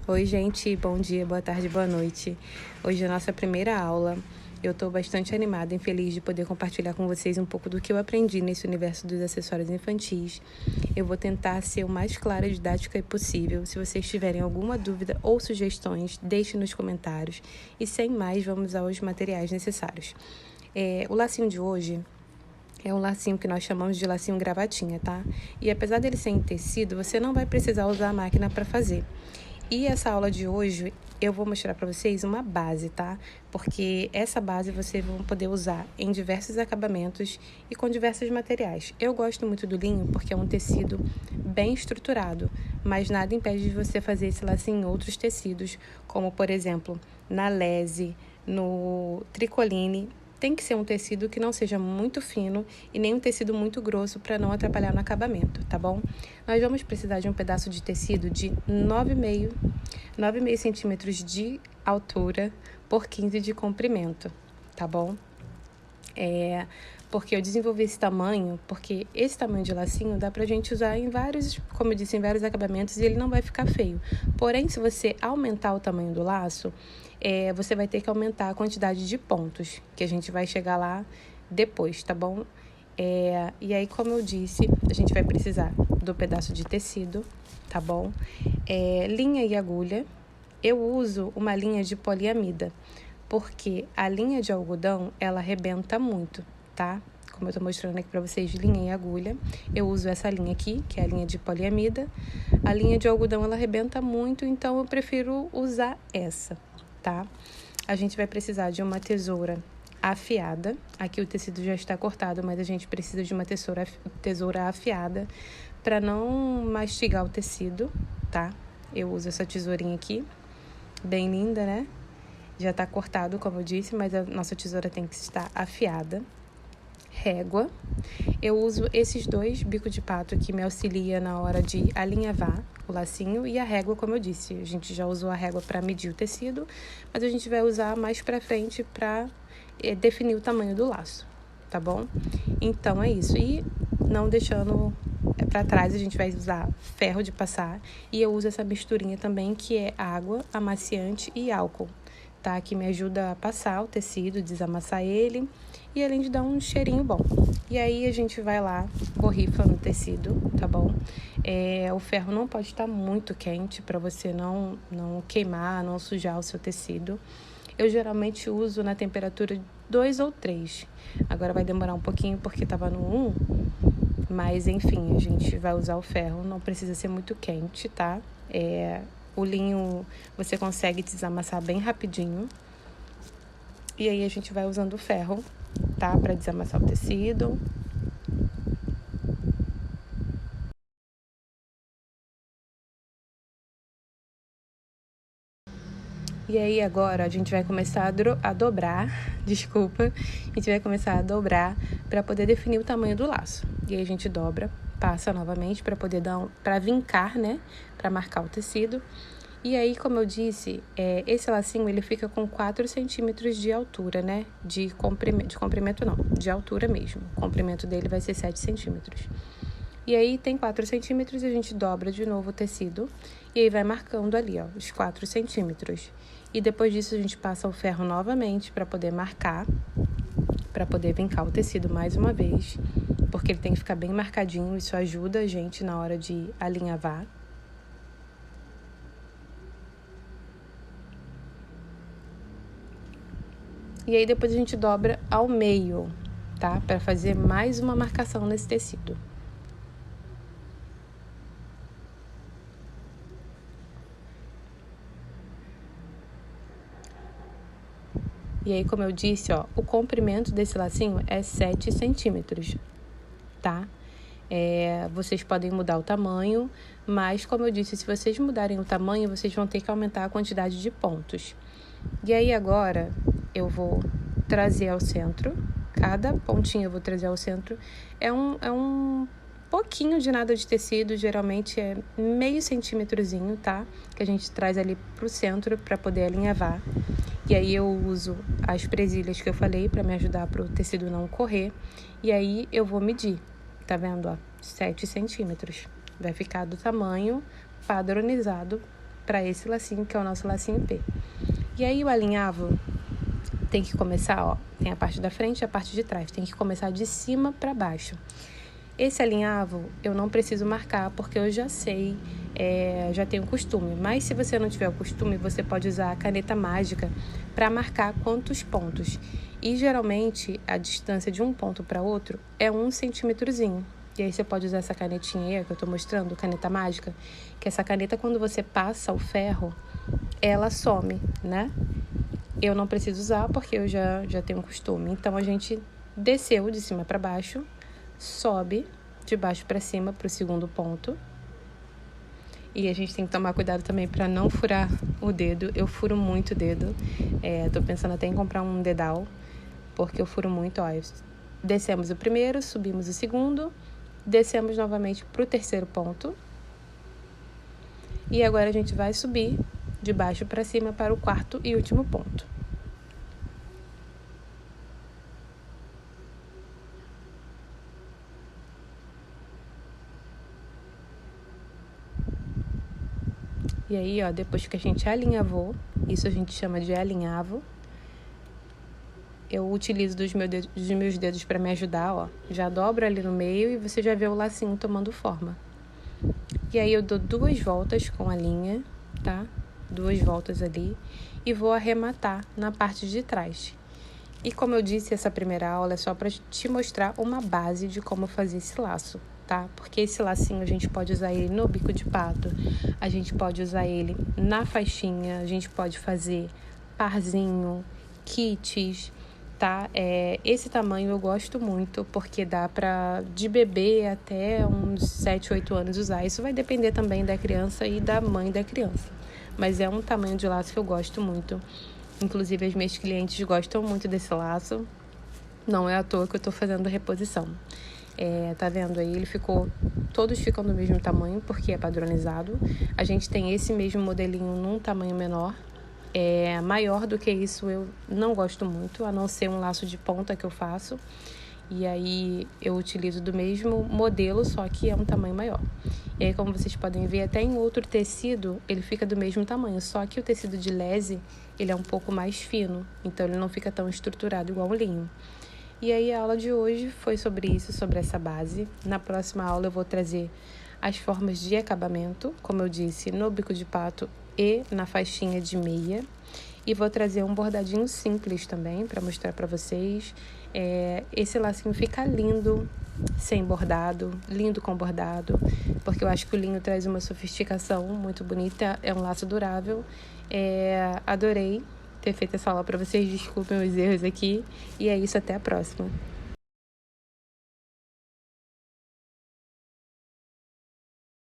Oi, gente, bom dia, boa tarde, boa noite. Hoje é a nossa primeira aula. Eu estou bastante animada e feliz de poder compartilhar com vocês um pouco do que eu aprendi nesse universo dos acessórios infantis. Eu vou tentar ser o mais clara e didática possível. Se vocês tiverem alguma dúvida ou sugestões, deixe nos comentários. E sem mais, vamos aos materiais necessários. O lacinho de hoje é um lacinho que nós chamamos de lacinho gravatinha, tá? E apesar dele ser em tecido, você não vai precisar usar a máquina para fazer. E essa aula de hoje eu vou mostrar para vocês uma base, tá? Porque essa base vocês vão poder usar em diversos acabamentos e com diversos materiais. Eu gosto muito do linho porque é um tecido bem estruturado, mas nada impede de você fazer esse lacinho em outros tecidos, como por exemplo, na lese, no tricoline. Tem que ser um tecido que não seja muito fino e nem um tecido muito grosso para não atrapalhar no acabamento, tá bom? Nós vamos precisar de um pedaço de tecido de 9,5 centímetros de altura por 15 de comprimento, tá bom? Porque eu desenvolvi esse tamanho, porque esse tamanho de lacinho dá pra gente usar em vários, como eu disse, em vários acabamentos e ele não vai ficar feio. Porém, se você aumentar o tamanho do laço, você vai ter que aumentar a quantidade de pontos, que a gente vai chegar lá depois, tá bom? E aí, como eu disse, a gente vai precisar do pedaço de tecido, tá bom? Linha e agulha. Eu uso uma linha de poliamida, porque a linha de algodão, ela arrebenta muito, tá? Como eu tô mostrando aqui pra vocês, linha e agulha. Eu uso essa linha aqui, que é a linha de poliamida. A linha de algodão, ela arrebenta muito, então eu prefiro usar essa, tá? A gente vai precisar de uma tesoura afiada. Aqui o tecido já está cortado, mas a gente precisa de uma tesoura afiada para não mastigar o tecido, tá? Eu uso essa tesourinha aqui, bem linda, né? Já tá cortado, como eu disse, mas a nossa tesoura tem que estar afiada. Régua. Eu uso esses dois bicos de pato que me auxilia na hora de alinhavar o lacinho e a régua, como eu disse. A gente já usou a régua para medir o tecido, mas a gente vai usar mais para frente para definir o tamanho do laço, tá bom? Então é isso. E não deixando para trás, a gente vai usar ferro de passar e eu uso essa misturinha também que é água, amaciante e álcool, tá? Que me ajuda a passar o tecido, desamassar ele e além de dar um cheirinho bom. E aí a gente vai lá, borrifa no tecido, tá bom? O ferro não pode estar muito quente para você não queimar, não sujar o seu tecido. Eu geralmente uso na temperatura 2 ou 3. Agora vai demorar um pouquinho porque estava no 1, mas enfim, a gente vai usar o ferro, não precisa ser muito quente, tá? O linho você consegue desamassar bem rapidinho. E aí a gente vai usando o ferro, tá? Para desamassar o tecido. E aí agora a gente vai começar a dobrar, desculpa, a gente vai começar a dobrar para poder definir o tamanho do laço. E aí a gente dobra, passa novamente para poder para vincar, né? Para marcar o tecido. E aí, como eu disse, esse lacinho ele fica com 4 centímetros de altura, né? De comprimento não, de altura mesmo. O comprimento dele vai ser 7 centímetros. E aí tem 4 centímetros e a gente dobra de novo o tecido. E aí vai marcando ali, ó, os 4 centímetros. E depois disso a gente passa o ferro novamente para poder marcar, para poder vincar o tecido mais uma vez. Porque ele tem que ficar bem marcadinho, isso ajuda a gente na hora de alinhavar. E aí depois a gente dobra ao meio, tá? Para fazer mais uma marcação nesse tecido. E aí, como eu disse, ó, o comprimento desse lacinho é 7 centímetros, tá? Vocês podem mudar o tamanho, mas como eu disse, se vocês mudarem o tamanho, vocês vão ter que aumentar a quantidade de pontos. E aí agora eu vou trazer ao centro, cada pontinho eu vou trazer ao centro, é um pouquinho de nada de tecido, geralmente é meio centímetrozinho, tá? Que a gente traz ali pro centro para poder alinhavar. E aí eu uso as presilhas que eu falei para me ajudar pro tecido não correr. E aí eu vou medir, tá vendo, ó? 7 centímetros. Vai ficar do tamanho padronizado para esse lacinho, que é o nosso lacinho P. E aí o alinhavo tem que começar, ó, tem a parte da frente e a parte de trás, tem que começar de cima para baixo. Esse alinhavo eu não preciso marcar, porque eu já sei, já tenho costume. Mas se você não tiver o costume, você pode usar a caneta mágica para marcar quantos pontos. E geralmente a distância de um ponto para outro é 1 centímetrozinho. E aí você pode usar essa canetinha aí que eu tô mostrando, caneta mágica, que essa caneta, quando você passa o ferro, ela some, né? Eu não preciso usar porque eu já tenho costume. Então a gente desceu de cima para baixo, sobe de baixo para cima para o segundo ponto. E a gente tem que tomar cuidado também para não furar o dedo. Eu furo muito o dedo. Tô pensando até em comprar um dedal, porque eu furo muito. Ó, descemos o primeiro, subimos o segundo, descemos novamente para o terceiro ponto. E agora a gente vai subir de baixo para cima para o quarto e último ponto. E aí, ó, depois que a gente alinhavou, isso a gente chama de alinhavo, eu utilizo dos meus dedos para me ajudar, ó. Já dobro ali no meio e você já vê o lacinho tomando forma. E aí eu dou 2 voltas com a linha, tá? 2 voltas ali e vou arrematar na parte de trás. E como eu disse, essa primeira aula é só para te mostrar uma base de como fazer esse laço, tá? Porque esse lacinho a gente pode usar ele no bico de pato, a gente pode usar ele na faixinha, a gente pode fazer parzinho, kits, tá? Esse tamanho eu gosto muito porque dá para de bebê até uns 7, 8 anos usar. Isso vai depender também da criança e da mãe da criança. Mas é um tamanho de laço que eu gosto muito. Inclusive, as minhas clientes gostam muito desse laço. Não é à toa que eu tô fazendo reposição. Tá vendo aí? Todos ficam do mesmo tamanho, porque é padronizado. A gente tem esse mesmo modelinho num tamanho menor. Maior do que isso eu não gosto muito, a não ser um laço de ponta que eu faço. E aí eu utilizo do mesmo modelo, só que é um tamanho maior. E aí, como vocês podem ver, até em outro tecido ele fica do mesmo tamanho, só que o tecido de lese ele é um pouco mais fino, então ele não fica tão estruturado igual o linho. E aí a aula de hoje foi sobre isso, sobre essa base. Na próxima aula eu vou trazer as formas de acabamento, como eu disse, no bico de pato e na faixinha de meia. E vou trazer um bordadinho simples também para mostrar para vocês. Esse lacinho fica lindo sem bordado, lindo com bordado, porque eu acho que o linho traz uma sofisticação muito bonita, é um laço durável. Adorei ter feito essa aula para vocês, desculpem os erros aqui. E é isso, até a próxima.